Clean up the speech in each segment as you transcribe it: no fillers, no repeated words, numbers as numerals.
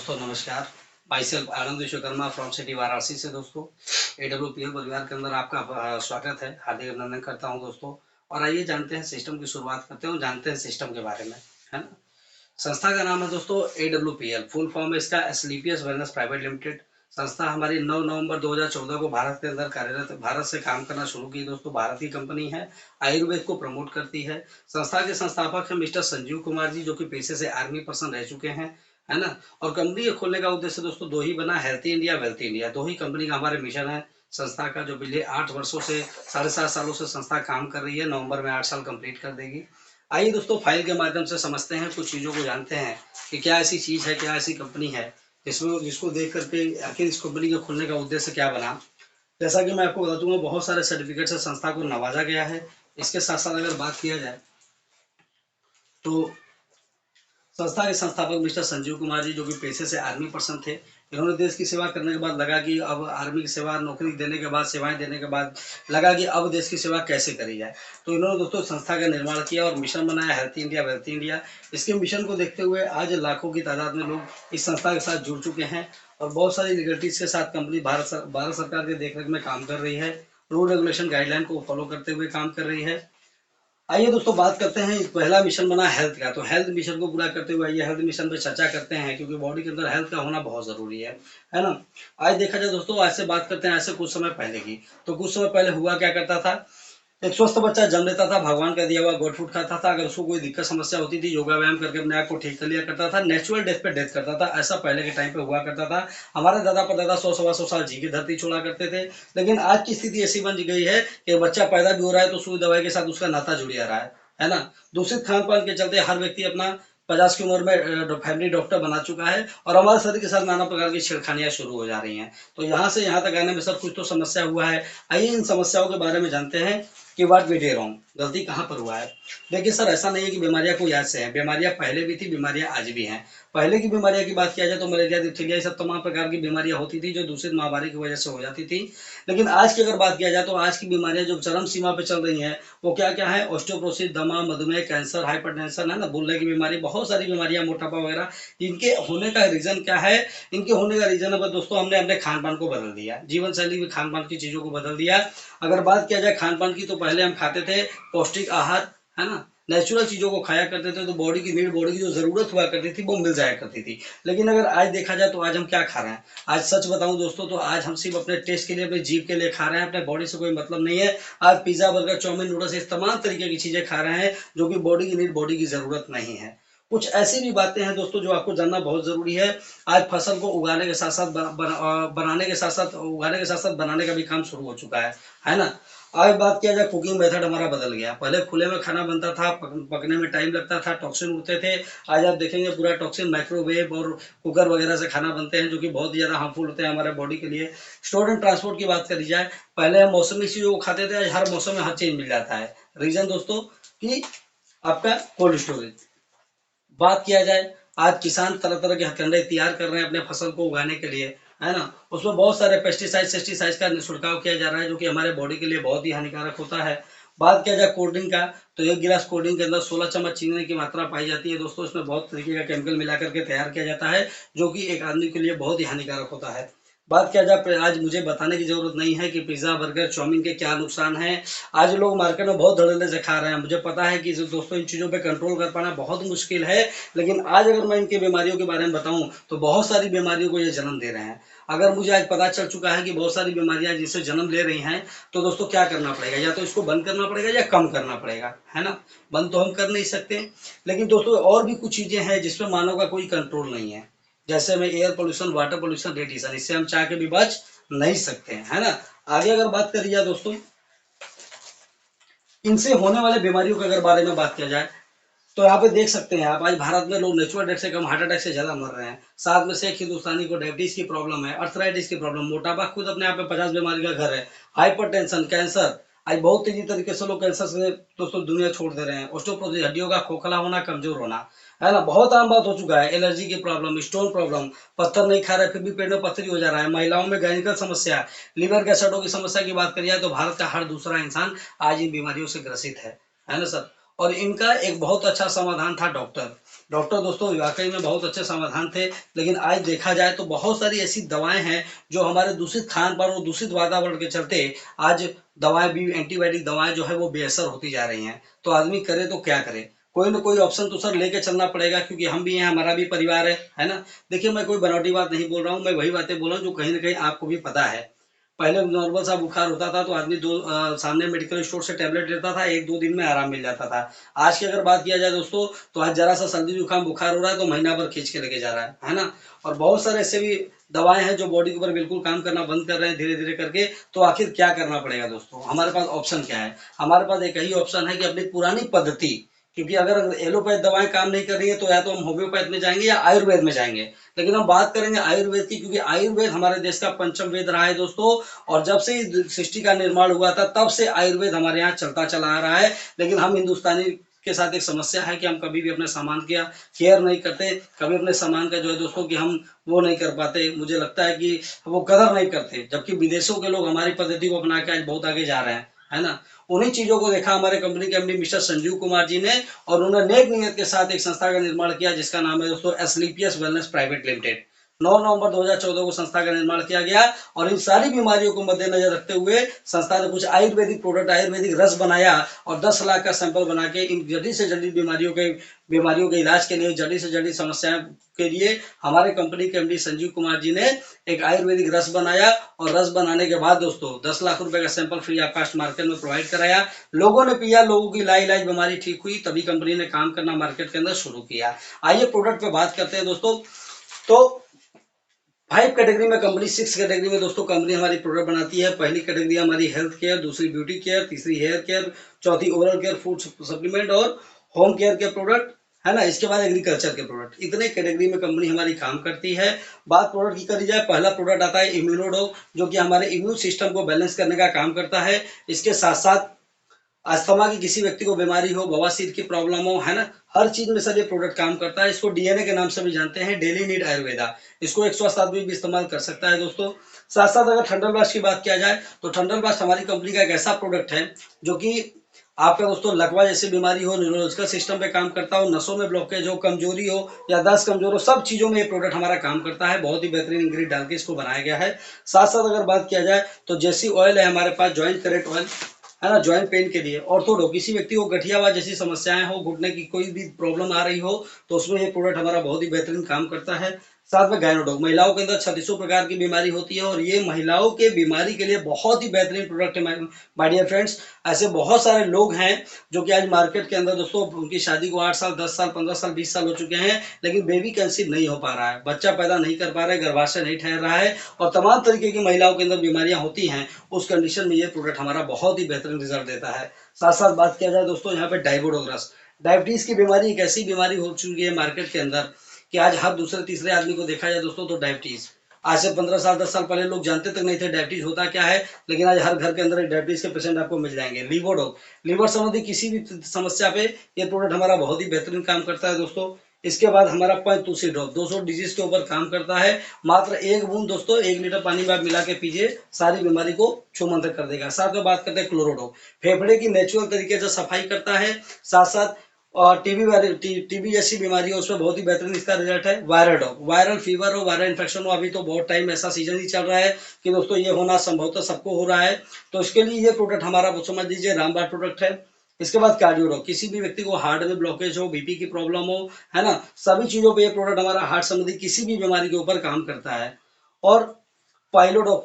दोस्तों नमस्कार। My self Anand Vishwakarma from city Varanasi से दोस्तों AWPL परिवार के अंदर आपका स्वागत है। हार्दिक अभिनंदन करता हूं दोस्तों। और आइए जानते हैं सिस्टम की शुरुआत करते हैं और जानते हैं सिस्टम के बारे में, है ना। संस्था का नाम है दोस्तों AWPL, फुल फॉर्म है इसका एस्क्लेपियस वेलनेस प्राइवेट लिमिटेड। संस्था हमारी 9 नवंबर 2014 को भारत के अंदर कार्यरत, भारत से काम करना शुरू की दोस्तों। भारत की कंपनी है, आयुर्वेद को प्रमोट करती है। संस्था के संस्थापक हैं मिस्टर संजीव कुमार जी, जो कि पेशे से आर्मी पर्सन रह चुके हैं, है ना। और कंपनी के खोलने का उद्देश्य दोस्तों दो ही बना, हेल्थी इंडिया वेल्थी इंडिया, दो ही कंपनी का हमारे मिशन है। संस्था का जो पिछले 8 वर्षों से 7.5 सालों से संस्था काम कर रही है, नवंबर में 8 साल कंप्लीट कर देगी। आइए दोस्तों फाइल के माध्यम से समझते हैं, कुछ चीज़ों को जानते हैं कि क्या ऐसी चीज़ है, क्या ऐसी कंपनी है जिसमें जिसको देख करके आखिर इस कंपनी के खुलने का उद्देश्य क्या बना। जैसा कि मैं आपको बता दूंगा, बहुत सारे सर्टिफिकेट से संस्था को नवाजा गया है। इसके साथ साथ अगर बात किया जाए तो संस्था के संस्थापक मिस्टर संजीव कुमार जी, जो कि पेशे से आर्मी पर्सन थे, इन्होंने देश की सेवा करने के बाद लगा कि अब आर्मी की सेवा, नौकरी देने के बाद, सेवाएं देने के बाद लगा कि अब देश की सेवा कैसे करी जाए। तो इन्होंने दोस्तों संस्था का निर्माण किया और मिशन बनाया हेल्थी इंडिया वेल्थी इंडिया। इसके मिशन को देखते हुए आज लाखों की तादाद में लोग इस संस्था के साथ जुड़ चुके हैं और बहुत सारी लिबर्टीज के साथ कंपनी भारत सरकार के देखरेख में काम कर रही है। रूल रेगुलेशन गाइडलाइन को फॉलो करते हुए काम कर रही है। आइए दोस्तों बात करते हैं, पहला मिशन बना हेल्थ का। तो हेल्थ मिशन को पूरा करते हुए आइए हेल्थ मिशन पे चर्चा करते हैं, क्योंकि बॉडी के अंदर हेल्थ का होना बहुत जरूरी है ना। आज देखा जाए दोस्तों, आज से बात करते हैं आज से कुछ समय पहले की। तो कुछ समय पहले हुआ क्या करता था, एक स्वस्थ बच्चा जन्म लेता था, भगवान का दिया हुआ गॉड फूड खाता था। अगर उसको कोई दिक्कत समस्या होती थी, योगा व्यायाम करके अपने आप को ठीक कर लिया करता था, नेचुरल डेथ पे डेथ करता था। ऐसा पहले के टाइम पे हुआ करता था। हमारे दादा परदादा 100 सवा 100 साल जी की धरती छोड़ा करते थे। लेकिन आज की स्थिति ऐसी बन गई है कि बच्चा पैदा भी हो रहा है तो सुई दवाई के साथ उसका नाता जुड़ जा रहा है ना। दूषित खान पान के चलते हर व्यक्ति अपना 50 की उम्र में फैमिली डॉक्टर बना चुका है और हमारे शरीर के साथ नाना प्रकार की छेड़खानियां शुरू हो जा रही हैं। तो यहाँ से यहाँ तक आने में सब कुछ तो समस्या हुआ है। आइए इन समस्याओं के बारे में जानते हैं कि व्हाट वी डिड रॉन्ग, गलती कहाँ पर हुआ है। देखिए सर, ऐसा नहीं है कि बीमारियां कोई आज से हैं, बीमारियां पहले भी थी, बीमारियां आज भी हैं। पहले की बीमारियों की बात किया जाए तो मलेरिया, डिप्थीरिया, सब तमाम प्रकार की बीमारियां होती थी जो दूषित महामारी की वजह से हो जाती थी। लेकिन आज की अगर बात किया जाए तो आज की बीमारियां जो चरम सीमा पे चल रही हैं वो क्या क्या है, ऑस्टियोपोरोसिस, दमा, मधुमेह, कैंसर, हाइपरटेंशन, है ना, भूलने की बीमारी, बहुत सारी बीमारियां, मोटापा वगैरह। इनके होने का रीजन क्या है, इनके होने का रीजन है दोस्तों हमने अपने खान पान को बदल दिया, जीवन शैली में खान पान की चीजों को बदल दिया। अगर बात किया जाए खान पान की तो पहले हम खाते थे पौष्टिक आहार, है ना, नेचुरल चीजों को खाया करते थे, तो बॉडी की नीड, बॉडी की जो जरूरत हुआ करती थी वो मिल जाया करती थी। लेकिन अगर आज देखा जाए तो आज हम क्या खा रहे हैं, आज सच बताऊं दोस्तों तो आज हम सिर्फ अपने टेस्ट के लिए, अपने जीभ के लिए खा रहे हैं, अपने बॉडी से कोई मतलब नहीं है। आज पिज्जा, बर्गर, चाउमीन, नूडल्स, इस तमाम तरीके की चीजें खा रहे हैं जो कि बॉडी की नीड, बॉडी की जरूरत नहीं है। कुछ ऐसी भी बातें हैं दोस्तों जो आपको जानना बहुत जरूरी है। आज फसल को उगाने के साथ साथ बनाने के साथ साथ, उगाने के साथ साथ बनाने का भी काम शुरू हो चुका है ना। आज बात किया जाए, कुकिंग मेथड हमारा बदल गया। पहले खुले में खाना बनता था, पकने में टाइम लगता था, टॉक्सिन उड़ते थे। आज आप देखेंगे पूरा टॉक्सिन माइक्रोवेव और कुकर वगैरह से खाना बनते हैं, जो कि बहुत ज़्यादा हार्मफुल होते हैं हमारे बॉडी के लिए। स्टोर एंड ट्रांसपोर्ट की बात करी जाए, पहले हम मौसमी चीज़ों को खाते थे, आज हर मौसम में हर चीज़ मिल जाता है। रीज़न दोस्तों कि आपका कोल्ड स्टोरेज। बात किया जाए, आज किसान तरह तरह के हथकंडे तैयार कर रहे हैं अपने फसल को उगाने के लिए, है ना। उसमें बहुत सारे पेस्टिसाइड का छिड़काव किया जा रहा है, जो कि हमारे बॉडी के लिए बहुत ही हानिकारक होता है। बात किया जाए कोल्ड ड्रिंक का, तो एक गिलास कोल्ड ड्रिंक के अंदर 16 चम्मच चीनी की मात्रा पाई जाती है दोस्तों। इसमें बहुत तरीके का केमिकल मिला करके तैयार किया जाता है, जो कि एक आदमी के लिए बहुत ही हानिकारक होता है। बात किया जाए, आज मुझे बताने की जरूरत नहीं है कि पिज्जा, बर्गर, चाउमीन के क्या नुकसान हैं। आज लोग मार्केट में बहुत धड़ल्ले से खा रहे हैं। मुझे पता है कि दोस्तों इन चीज़ों पे कंट्रोल कर पाना बहुत मुश्किल है। लेकिन आज अगर मैं इनकी बीमारियों के बारे में बताऊं तो बहुत सारी बीमारियों को ये जन्म दे रहे हैं। अगर मुझे आज पता चल चुका है कि बहुत सारी बीमारियां जिससे जन्म ले रही हैं, तो दोस्तों क्या करना पड़ेगा, या तो इसको बंद करना पड़ेगा या कम करना पड़ेगा, है ना। बंद तो हम कर नहीं सकते, लेकिन दोस्तों और भी कुछ चीजें हैं जिसमें मानव का कोई कंट्रोल नहीं है। जैसे में air pollution, water pollution, radiation, इससे हम चाह के भी बच नहीं सकते हैं, है ना। आगे अगर बात करी जाए दोस्तों, इनसे होने वाले बीमारियों के अगर बारे में बात किया जाए तो यहाँ पे देख सकते हैं आप, आज भारत में लोग नेचुरल डेथ से कम हार्ट अटैक से ज्यादा मर रहे हैं। 7 में से एक हिंदुस्तानी को डायबिटीज की प्रॉब्लम है, अर्थराइटिस की प्रॉब्लम, मोटापा खुद अपने आप में 50 बीमारी का घर है, हाइपरटेंशन, कैंसर। आज बहुत तेजी तरीके से लोग कैंसर से दोस्तों दुनिया छोड़ दे रहे हैं। ऑस्टियोपोरोसिस, हड्डियों का खोखला होना, कमजोर होना, है ना, बहुत आम बात हो चुका है। एलर्जी की प्रॉब्लम, स्टोन प्रॉब्लम, पत्थर नहीं खा रहे फिर भी पेट में पत्थरी हो जा रहा है। महिलाओं में गायनिकल समस्या, लिवर गैसेटों की समस्या की बात करी जाए तो भारत का हर दूसरा इंसान आज इन बीमारियों से ग्रसित है ना सर। और इनका एक बहुत अच्छा समाधान था डॉक्टर। डॉक्टर दोस्तों वाकई में बहुत अच्छे समाधान थे, लेकिन आज देखा जाए तो बहुत सारी ऐसी दवाएं हैं जो हमारे दूषित खान पान और दूषित वातावरण के चलते आज दवाएं भी, एंटीबायोटिक दवाएं जो है वो बेअसर होती जा रही हैं। तो आदमी करे तो क्या करे? कोई ना कोई ऑप्शन तो सर लेके चलना पड़ेगा, क्योंकि हम भी हैं, हमारा भी परिवार है ना? देखिए, मैं कोई बनावटी बात नहीं बोल रहा हूँ, मैं वही बातें बोल रहा हूँ जो कहीं ना कहीं आपको भी पता है। पहले नॉर्मल सा बुखार होता था तो आदमी सामने मेडिकल स्टोर से टैबलेट लेता था, 1-2 दिन में आराम मिल जाता था। आज की अगर बात किया जाए दोस्तों, तो आज जरा सा सर्दी जुकाम बुखार हो रहा है तो महीना भर खींच के लेके जा रहा है ना? और बहुत सारे ऐसे भी दवाएं हैं जो बॉडी के ऊपर बिल्कुल काम करना बंद कर रहे हैं धीरे धीरे करके। तो आखिर क्या करना पड़ेगा दोस्तों? हमारे पास ऑप्शन क्या है? हमारे पास एक ही ऑप्शन है कि अपनी पुरानी पद्धति, क्योंकि अगर एलोपैथ दवाएं काम नहीं कर रही है तो या तो हम होम्योपैथ में जाएंगे या आयुर्वेद में जाएंगे। लेकिन हम बात करेंगे आयुर्वेद की, क्योंकि आयुर्वेद हमारे देश का पंचम वेद रहा है दोस्तों। और जब से सृष्टि का निर्माण हुआ था तब से आयुर्वेद हमारे यहाँ चलता चला आ रहा है। लेकिन हम हिंदुस्तानी के साथ एक समस्या है कि हम कभी भी अपने सामान का केयर नहीं करते, कभी अपने सामान का जो है दोस्तों कि हम वो नहीं कर पाते। मुझे लगता है कि वो कदर नहीं करते, जबकि विदेशों के लोग हमारी पद्धति को अपना के आज बहुत आगे जा रहे हैं, है ना? उन्हीं चीजों को देखा हमारे कंपनी के एमडी मिस्टर संजीव कुमार जी ने, और उन्होंने नेक नियत के साथ एक संस्था का निर्माण किया जिसका नाम है दोस्तों एस्क्लेपियस वेलनेस प्राइवेट लिमिटेड। 9 नवंबर 2014 को संस्था का निर्माण किया गया, और इन सारी बीमारियों को मद्देनजर रखते हुए संस्था ने कुछ आयुर्वेदिक प्रोडक्ट, आयुर्वेदिक रस बनाया, और 10 लाख का सैंपल बना के इन जल्दी से जल्दी बीमारियों के इलाज के लिए, जल्दी से जल्दी समस्याओं के लिए हमारे कंपनी के एमडी संजीव कुमार जी ने एक आयुर्वेदिक रस बनाया। और रस बनाने के बाद दोस्तों 10 लाख रुपए का sample free of cost market में प्रोवाइड कराया। लोगों ने पिया, लोगों की लाइलाज बीमारी ठीक हुई, तभी कंपनी ने काम करना मार्केट के अंदर शुरू किया। आइए प्रोडक्ट पे बात करते हैं दोस्तों। तो 5 कैटेगरी में कंपनी, 6 कैटेगरी में दोस्तों कंपनी हमारी प्रोडक्ट बनाती है। पहली कैटेगरी हमारी हेल्थ केयर, दूसरी ब्यूटी केयर, तीसरी हेयर केयर, चौथी ओरल केयर, फूड सप्लीमेंट और होम केयर के प्रोडक्ट, है ना? इसके बाद एग्रीकल्चर के प्रोडक्ट। इतने कैटेगरी में कंपनी हमारी काम करती है। बात प्रोडक्ट की करी जाए, पहला प्रोडक्ट आता है इम्यूनोडॉग, जो कि हमारे इम्यून सिस्टम को बैलेंस करने का काम करता है। इसके साथ साथ अस्थमा की किसी व्यक्ति को बीमारी हो, बवासीर की प्रॉब्लम हो, है ना, हर चीज में सर ये प्रोडक्ट काम करता है। इसको डीएनए के नाम से भी जानते हैं, डेली नीड आयुर्वेदा। इसको एक स्वस्थ आदमी भी इस्तेमाल कर सकता है दोस्तों। साथ साथ अगर ठंडल ब्लास्ट की बात किया जाए तो ठंडल ब्लास्ट हमारी कंपनी का एक ऐसा प्रोडक्ट है जो कि आपका दोस्तों लकवा जैसी बीमारी हो, न्यूरोलॉजिकल सिस्टम पे काम करता हो, नसों में ब्लॉकेज हो, कमजोरी हो या दस्त कमजोर हो, सब चीजों में ये प्रोडक्ट हमारा काम करता है। बहुत ही बेहतरीन इंग्रेडिएंट डाल के इसको बनाया गया है। साथ साथ अगर बात किया जाए तो जैसी ऑयल है हमारे पास, जॉइंट करेक्ट ऑयल, है ना, ज्वाइंट पेन के लिए। ऑर्थोडो, किसी व्यक्ति को गठियावाद जैसी समस्याएं हो, घुटने की कोई भी प्रॉब्लम आ रही हो, तो उसमें ये प्रोडक्ट हमारा बहुत ही बेहतरीन काम करता है। साथ में गायनोडॉग, महिलाओं के अंदर 3600 प्रकार की बीमारी होती है, और ये महिलाओं के बीमारी के लिए बहुत ही बेहतरीन प्रोडक्ट है माय डियर फ्रेंड्स। ऐसे बहुत सारे लोग हैं जो कि आज मार्केट के अंदर दोस्तों उनकी शादी को 8 साल, 10 साल, 15 साल, 20 साल हो चुके हैं, लेकिन बेबी कंसीव नहीं हो पा रहा है, बच्चा पैदा नहीं कर पा रहे, गर्भाशय नहीं ठहर रहा है, और तमाम तरीके की महिलाओं के अंदर बीमारियां होती हैं। उस कंडीशन में ये प्रोडक्ट हमारा बहुत ही बेहतरीन रिजल्ट देता है। साथ साथ बात किया जाए दोस्तों यहाँ पे डायबोडोग्रस, डायबिटीज की बीमारी एक ऐसी बीमारी हो चुकी है मार्केट के अंदर कि आज हर दूसरे तीसरे आदमी को देखा जाए दोस्तों तो डायबिटीज। आज से 15 साल, 10 साल पहले लोग जानते तक नहीं थे डायबिटीज होता क्या है, लेकिन आज हर घर के अंदर डायबिटीज के पेशेंट आपको मिल जाएंगे। लीवोडो, लीवर संबंधी किसी भी समस्या पे ये प्रोडक्ट हमारा बहुत ही बेहतरीन काम करता है दोस्तों। इसके बाद हमारा पंचतुलसी ड्रॉप 200 डिजीज के ऊपर काम करता है। मात्र 1 बूंद दोस्तों 1 लीटर पानी में आप मिला के पीजिए, सारी बीमारी को छूमंतर कर देगा। साथ में बात करते हैं क्लोरोडो, फेफड़े की नेचुरल तरीके से सफाई करता है। साथ साथ और टीबी जैसी बीमारी है उसमें बहुत ही बेहतरीन इसका रिजल्ट है। वायरल डॉग, वायरल फीवर हो, वायरल इन्फेक्शन हो, अभी तो बहुत टाइम ऐसा सीजन ही चल रहा है कि दोस्तों ये होना संभवतः सबको हो रहा है, तो इसके लिए ये प्रोडक्ट हमारा समझ लीजिए रामबाण प्रोडक्ट है। इसके बाद कार्डियो डॉग, किसी भी व्यक्ति को हार्ट में ब्लॉकेज हो, बीपी की प्रॉब्लम हो, है ना, सभी चीजों पे ये प्रोडक्ट हमारा हार्ट संबंधी किसी भी बीमारी के ऊपर काम करता है। और पाइलोडॉग,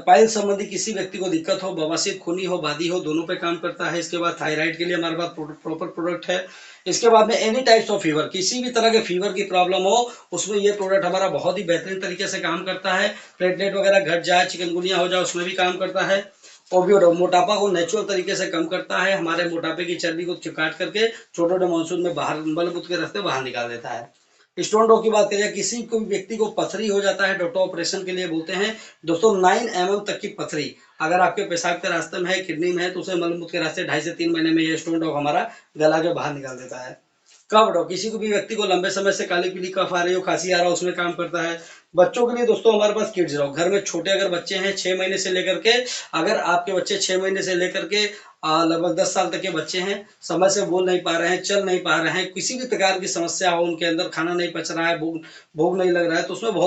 पाइल संबंधी किसी व्यक्ति को दिक्कत हो, बवासीर, खूनी हो, बादी हो, दोनों पे काम करता है। इसके बाद थायराइड के लिए हमारे पास प्रॉपर प्रोडक्ट है। इसके बाद में एनी टाइप्स ऑफ फीवर, किसी भी तरह के फीवर की प्रॉब्लम हो उसमें ये प्रोडक्ट हमारा बहुत ही बेहतरीन तरीके से काम करता है। प्लेटलेट वगैरह घट जाए, चिकनगुनिया हो जाए, उसमें भी काम करता है। ओबियोडो, मोटापा को नेचुरल तरीके से कम करता है, हमारे मोटापे की चर्बी को काट करके छोटे छोटे मानसून में बाहर मलमूत्र के रास्ते बाहर निकाल देता है। स्टोन डॉग की बात करें, किसी को व्यक्ति को पथरी हो जाता है, डॉक्टर ऑपरेशन के लिए बोलते हैं दोस्तों 9 mm तक की पथरी अगर आपके पेशाब के रास्ते में है, किडनी में है, तो उसे मलमूत्र के रास्ते 2.5 से 3 महीने में ये स्टोन डॉग हमारा गला के बाहर निकाल देता है। कफ डॉग किसी को भी व्यक्ति को लंबे समय से काली पीली कफ आ रही हो, खांसी आ रहा हो, उसमें काम करता है। बच्चों के लिए दोस्तों हमारे पास किड्स डॉग, घर में छोटे अगर बच्चे हैं 6 महीने से लेकर के, अगर आपके बच्चे 6 महीने से लेकर के लगभग 10 साल तक के बच्चे हैं, समय से बोल नहीं पा रहे हैं, चल नहीं पा रहे हैं, किसी भी प्रकार की समस्या हो उनके अंदर, खाना नहीं पच रहा है, भूख भूख नहीं लग रहा है, तो उसमें बहुत